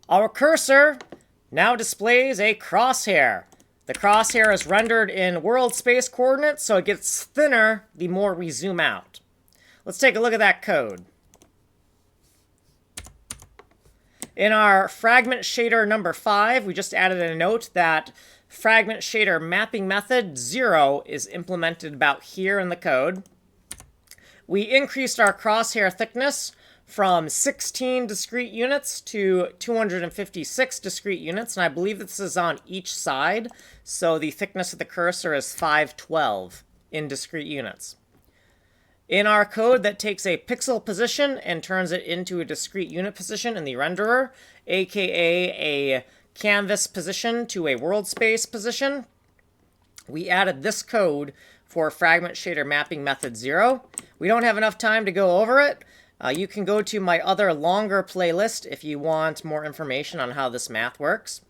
Our cursor now displays a crosshair. The crosshair is rendered in world space coordinates, so it gets thinner the more we zoom out. Let's take a look at that code. In our fragment shader number 5, we just added a note that fragment shader mapping method 0 is implemented about here in the code. We increased our crosshair thickness from 16 discrete units to 256 discrete units, and I believe this is on each side, so the thickness of the cursor is 512 in discrete units. In our code that takes a pixel position and turns it into a discrete unit position in the renderer, aka a canvas position to a world space position, we added this code for fragment shader mapping method 0. We don't have enough time to go over it. You can go to my other longer playlist if you want more information on how this math works.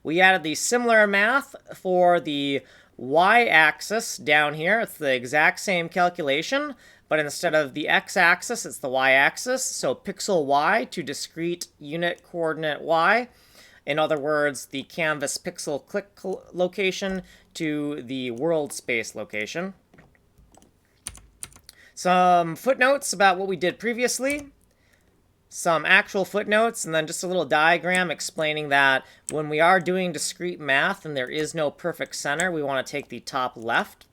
We added the similar math for the y-axis down here. It's the exact same calculation, but instead of the x-axis, it's the y-axis. So pixel y to discrete unit coordinate y. In other words, the canvas pixel click location to the world space location. Some footnotes about what we did previously, some actual footnotes, and then just a little diagram explaining that when we are doing discrete math and there is no perfect center, we want to take the top left.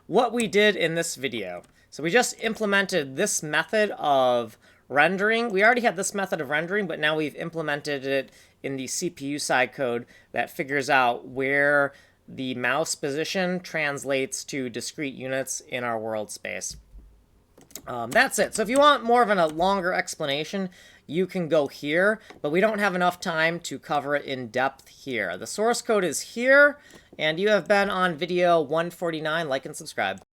What we did in this video. So we just implemented this method of rendering. We already had this method of rendering, but now we've implemented it in the CPU side code that figures out where the mouse position translates to discrete units in our world space. That's it. So if you want more of a longer explanation, you can go here, but we don't have enough time to cover it in depth here. The source code is here, and you have been on video 149. Like and subscribe.